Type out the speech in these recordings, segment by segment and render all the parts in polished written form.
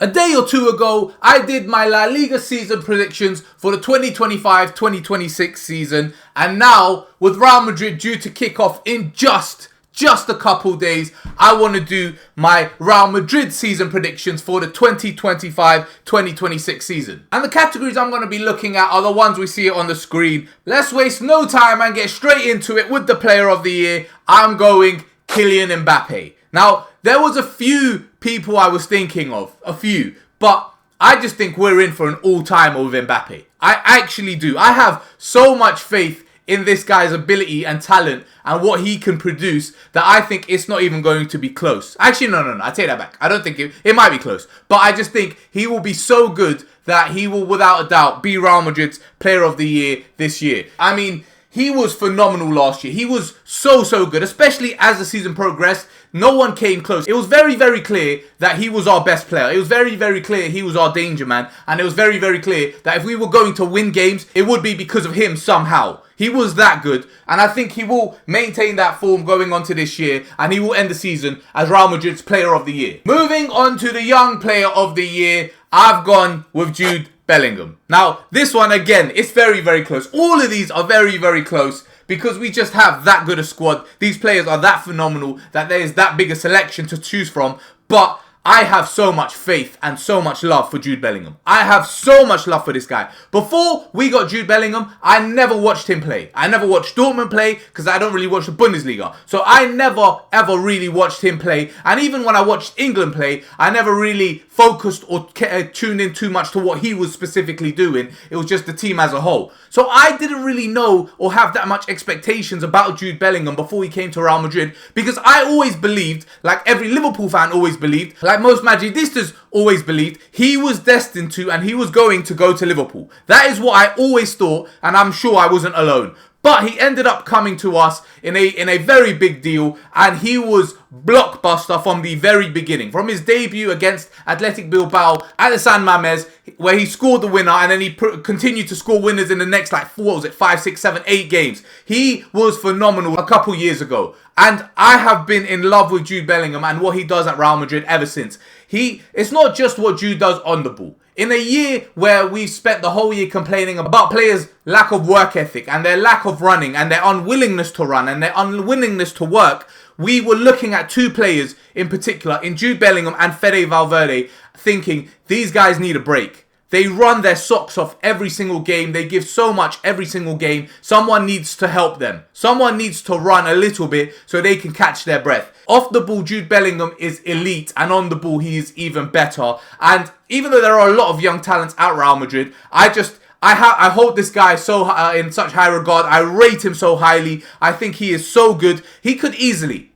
A day or two ago, I did my La Liga season predictions for the 2025-2026 season, and now, with Real Madrid due to kick off in just a couple days, I want to do my Real Madrid season predictions for the 2025-2026 season. And the categories I'm going to be looking at are the ones we see on the screen. Let's waste no time and get straight into it with the player of the year. I'm going Kylian Mbappe. Now, there was a few people I was thinking of, but I just think we're in for an all-timer with Mbappe. I actually do. I have so much faith in this guy's ability and talent and what he can produce that I think it's not even going to be close. Actually, no, I take that back. I don't think it might be close, but I just think he will be so good that he will, without a doubt, be Real Madrid's player of the year this year. I mean, he was phenomenal last year. He was so good, especially as the season progressed. No one came close. It was very clear that he was our best player. It was very clear he was our danger man. And it was very clear that if we were going to win games, it would be because of him somehow. He was that good. And I think he will maintain that form going on to this year. And he will end the season as Real Madrid's player of the year. Moving on to the young player of the year, I've gone with Jude Bellingham. Now, this one, again, it's very close. All of these are very close because we just have that good a squad. These players are that phenomenal that there is that big a selection to choose from. But I have so much faith and so much love for Jude Bellingham. I have so much love for this guy. Before we got Jude Bellingham, I never watched him play. I never watched Dortmund play because I don't really watch the Bundesliga. So I never ever really watched him play. And even when I watched England play, I never really focused or tuned in too much to what he was specifically doing. It was just the team as a whole. So I didn't really know or have that much expectations about Jude Bellingham before he came to Real Madrid, because I always believed, like every Liverpool fan always believed, like most Madridistas always believed, he was destined to and he was going to go to Liverpool. That is what I always thought, and I'm sure I wasn't alone. But he ended up coming to us in a very big deal, and he was blockbuster from the very beginning. From his debut against Athletic Bilbao at the San Mamés, where he scored the winner, and then he continued to score winners in the next, like, 5, 6, 7, 8 games. He was phenomenal a couple years ago. And I have been in love with Jude Bellingham and what he does at Real Madrid ever since. It's not just what Jude does on the ball. In a year where we've spent the whole year complaining about players' lack of work ethic and their lack of running and their unwillingness to run and their unwillingness to work, we were looking at two players in particular, in Jude Bellingham and Fede Valverde, thinking these guys need a break. They run their socks off every single game. They give so much every single game. Someone needs to help them. Someone needs to run a little bit so they can catch their breath. Off the ball, Jude Bellingham is elite, and on the ball, he is even better. And even though there are a lot of young talents at Real Madrid, I hold this guy in such high regard. I rate him so highly. I think he is so good. He could easily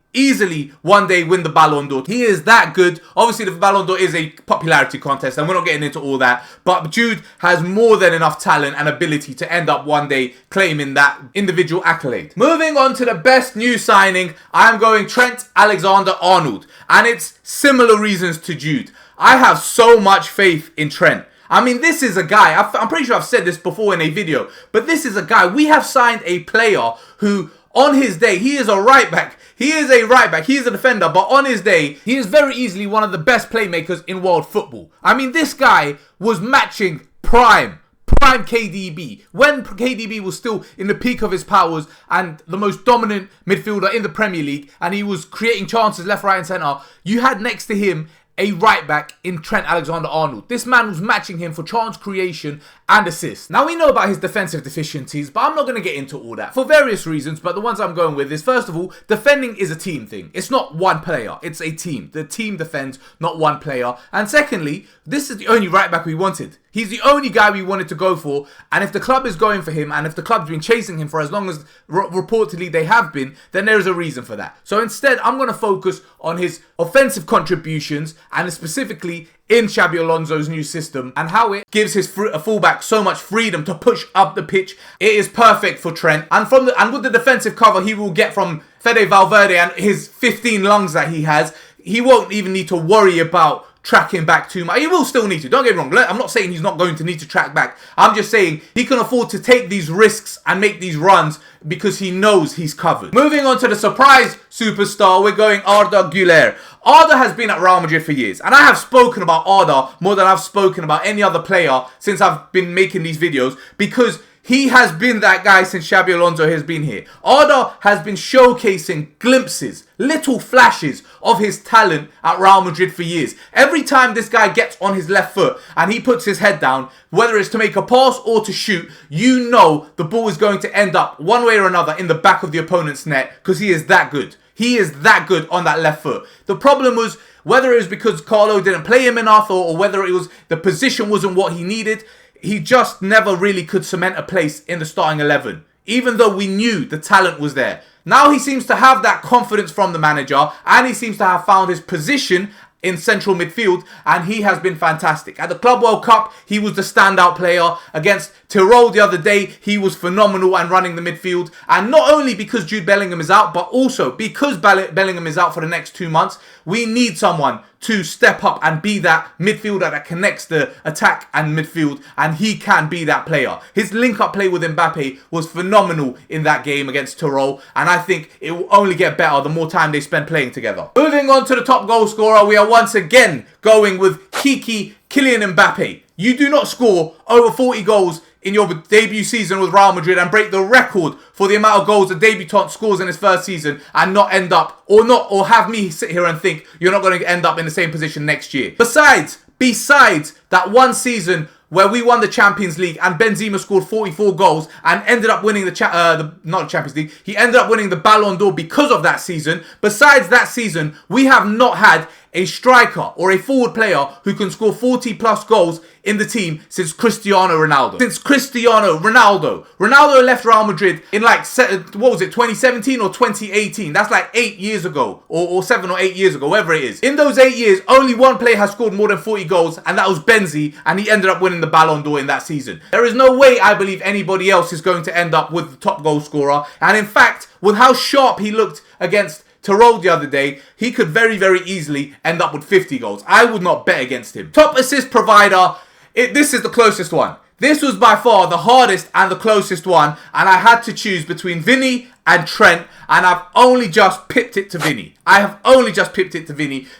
one day win the Ballon d'Or. He is that good. Obviously, the Ballon d'Or is a popularity contest, and we're not getting into all that. But Jude has more than enough talent and ability to end up one day claiming that individual accolade. Moving on to the best new signing, I'm going Trent Alexander-Arnold. And it's similar reasons to Jude. I have so much faith in Trent. I mean, this is a guy, I'm pretty sure I've said this before in a video, but this is a guy, we have signed a player who, on his day, he is a right back. He is a right back. He is a defender. But on his day, he is very easily one of the best playmakers in world football. I mean, this guy was matching prime KDB. When KDB was still in the peak of his powers and the most dominant midfielder in the Premier League, and he was creating chances left, right and centre, you had next to him a right back in Trent Alexander-Arnold. This man was matching him for chance creation and assists. Now, we know about his defensive deficiencies, but I'm not going to get into all that for various reasons. But the ones I'm going with is, first of all, defending is a team thing. It's not one player. It's a team. The team defends, not one player. And secondly, this is the only right back we wanted. He's the only guy we wanted to go for, and if the club is going for him, and if the club's been chasing him for as long as reportedly they have been, then there is a reason for that. So instead, I'm going to focus on his offensive contributions, and specifically in Xabi Alonso's new system, and how it gives his fullback so much freedom to push up the pitch. It is perfect for Trent, and with the defensive cover he will get from Fede Valverde and his 15 lungs that he has, he won't even need to worry about tracking back too much. He will still need to. Don't get me wrong. I'm not saying he's not going to need to track back. I'm just saying he can afford to take these risks and make these runs because he knows he's covered. Moving on to the surprise superstar, we're going Arda Güler. Arda has been at Real Madrid for years, and I have spoken about Arda more than I've spoken about any other player since I've been making these videos, because he has been that guy since Xabi Alonso has been here. Arda has been showcasing glimpses, little flashes of his talent at Real Madrid for years. Every time this guy gets on his left foot and he puts his head down, whether it's to make a pass or to shoot, you know the ball is going to end up one way or another in the back of the opponent's net, because he is that good. He is that good on that left foot. The problem was, whether it was because Carlo didn't play him enough, or whether it was the position wasn't what he needed, he just never really could cement a place in the starting 11, even though we knew the talent was there. Now he seems to have that confidence from the manager, and he seems to have found his position in central midfield, and he has been fantastic. At the Club World Cup, he was the standout player. Against Tyrol the other day, he was phenomenal and running the midfield. And not only because Jude Bellingham is out, but also because Bellingham is out for the next 2 months, we need someone to step up and be that midfielder that connects the attack and midfield, and he can be that player. His link-up play with Mbappe was phenomenal in that game against Tyrol, and I think it will only get better the more time they spend playing together. Moving on to the top goal scorer, we are once again going with Kylian Mbappe. You do not score over 40 goals in your debut season with Real Madrid and break the record for the amount of goals a debutant scores in his first season and not end up, or have me sit here and think you're not going to end up in the same position next year. Besides that one season where we won the Champions League and Benzema scored 44 goals and ended up winning not the Champions League, he ended up winning the Ballon d'Or because of that season. Besides that season, we have not had a striker or a forward player who can score 40 plus goals in the team since Cristiano Ronaldo. Ronaldo left Real Madrid in 2017 or 2018. That's like 8 years ago, or 7 or 8 years ago, whatever it is. In those 8 years, only one player has scored more than 40 goals, and that was Benzema, and he ended up winning the Ballon d'Or in that season. There is no way, I believe, anybody else is going to end up with the top goal scorer. And in fact, with how sharp he looked against Tyrol the other day, he could very, very easily end up with 50 goals. I would not bet against him. Top assist provider, this is the closest one. This was by far the hardest and the closest one, and I had to choose between Vinny and Trent, and I've only just pipped it to Vinny.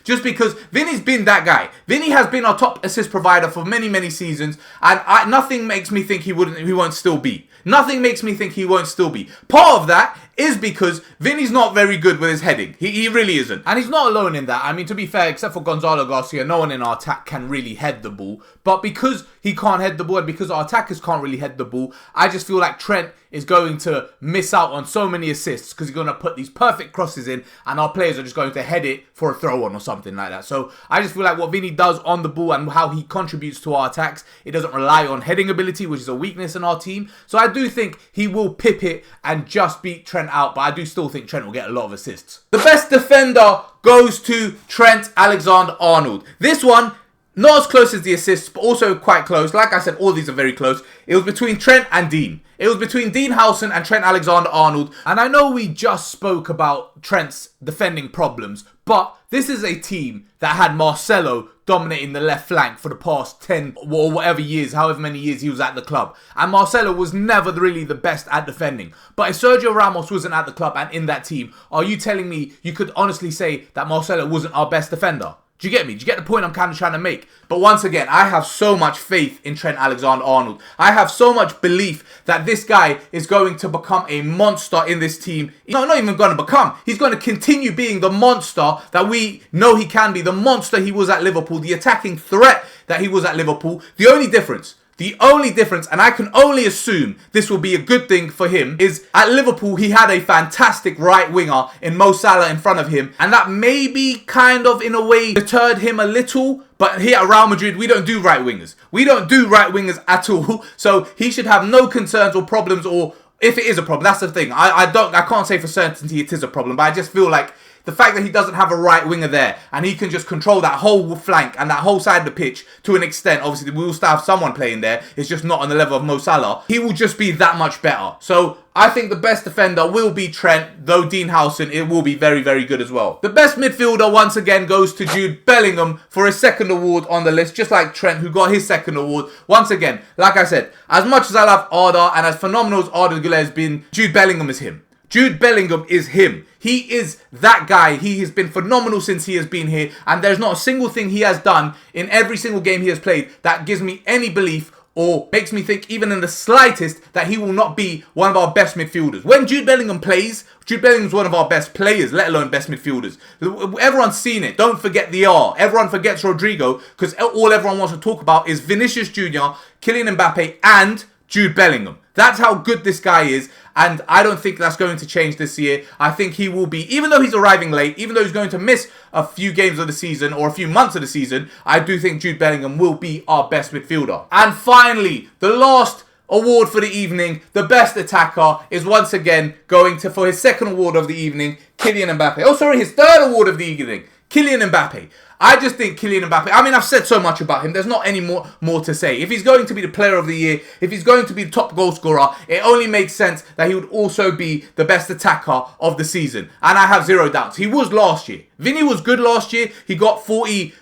Just because Vinny's been that guy. Vinny has been our top assist provider for many, many seasons, and nothing makes me think he won't still be. Nothing makes me think he won't still be. Part of that is because Vinny's not very good with his heading. He really isn't. And he's not alone in that. I mean, to be fair, except for Gonzalo Garcia, no one in our attack can really head the ball. But because he can't head the ball and because our attackers can't really head the ball, I just feel like Trent is going to miss out on so many assists because he's going to put these perfect crosses in and our players are just going to head it for a throw-on or something like that. So I just feel like what Vinny does on the ball and how he contributes to our attacks, it doesn't rely on heading ability, which is a weakness in our team. So I do think he will pip it and just beat Trent out, but I do still think Trent will get a lot of assists. The best defender goes to Trent Alexander-Arnold. This one, not as close as the assists, but also quite close. Like I said, all these are very close. It was between Trent and Dean. It was between Dean Howson and Trent Alexander-Arnold. And I know we just spoke about Trent's defending problems, but this is a team that had Marcelo dominating the left flank for the past 10 or whatever years, however many years he was at the club. And Marcelo was never really the best at defending. But if Sergio Ramos wasn't at the club and in that team, are you telling me you could honestly say that Marcelo wasn't our best defender? Do you get me? Do you get the point I'm kind of trying to make? But once again, I have so much faith in Trent Alexander-Arnold. I have so much belief that this guy is going to become a monster in this team. No, not even going to become. He's going to continue being the monster that we know he can be. The monster he was at Liverpool. The attacking threat that he was at Liverpool. The only difference, and I can only assume this will be a good thing for him, is at Liverpool he had a fantastic right winger in Mo Salah in front of him, and that maybe kind of in a way deterred him a little. But here at Real Madrid, we don't do right wingers. We don't do right wingers at all. So he should have no concerns or problems, or if it is a problem, that's the thing. I can't say for certainty it is a problem, but I just feel like the fact that he doesn't have a right winger there and he can just control that whole flank and that whole side of the pitch to an extent. Obviously, we will still have someone playing there. It's just not on the level of Mo Salah. He will just be that much better. So I think the best defender will be Trent, though Dean Howson, it will be very, very good as well. The best midfielder, once again, goes to Jude Bellingham for his second award on the list, just like Trent, who got his second award. Once again, like I said, as much as I love Arda and as phenomenal as Arda Güler has been, Jude Bellingham is him. Jude Bellingham is him. He is that guy. He has been phenomenal since he has been here, and there's not a single thing he has done in every single game he has played that gives me any belief or makes me think even in the slightest that he will not be one of our best midfielders. When Jude Bellingham plays, Jude Bellingham's one of our best players, let alone best midfielders. Everyone's seen it. Don't forget the R. Everyone forgets Rodrigo because all everyone wants to talk about is Vinicius Jr., Kylian Mbappe and Jude Bellingham. That's how good this guy is, and I don't think that's going to change this year. I think he will be, even though he's arriving late, even though he's going to miss a few games of the season or a few months of the season, I do think Jude Bellingham will be our best midfielder. And finally, the last award for the evening, the best attacker, is once again going to, for his second award of the evening, Kylian Mbappe. Oh, sorry, his third award of the evening, Kylian Mbappe. I just think Kylian Mbappe, I mean, I've said so much about him. There's not any more to say. If he's going to be the player of the year, if he's going to be the top goal scorer, it only makes sense that he would also be the best attacker of the season. And I have zero doubts. He was last year. Vinny was good last year. He got 40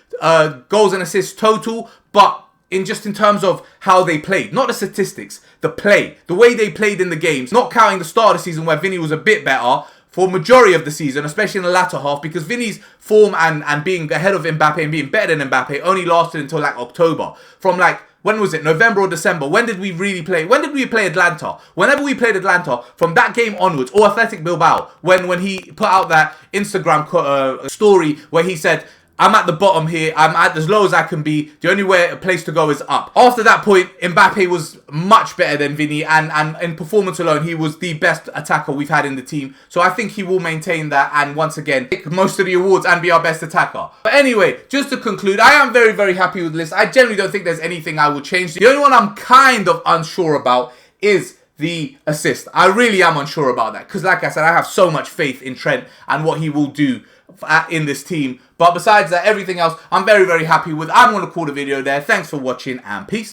goals and assists total. But in terms of how they played, not the statistics, the play, the way they played in the games, not counting the start of the season where Vinny was a bit better, for majority of the season, especially in the latter half, because Vinny's form and being ahead of Mbappe and being better than Mbappe only lasted until like October. From like, when was it? November or December? When did we really play? When did we play Atlanta? Whenever we played Atlanta, from that game onwards, or Athletic Bilbao, when he put out that Instagram story where he said, I'm at the bottom here. I'm at as low as I can be. The only place to go is up. After that point, Mbappe was much better than Vinny. And in performance alone, he was the best attacker we've had in the team. So I think he will maintain that and once again, take most of the awards and be our best attacker. But anyway, just to conclude, I am very, very happy with the list. I generally don't think there's anything I will change. The only one I'm kind of unsure about is the assist. I really am unsure about that. Because like I said, I have so much faith in Trent and what he will do in this team. But besides that, everything else, I'm very, very happy with. I'm going to call the video there. Thanks for watching and peace.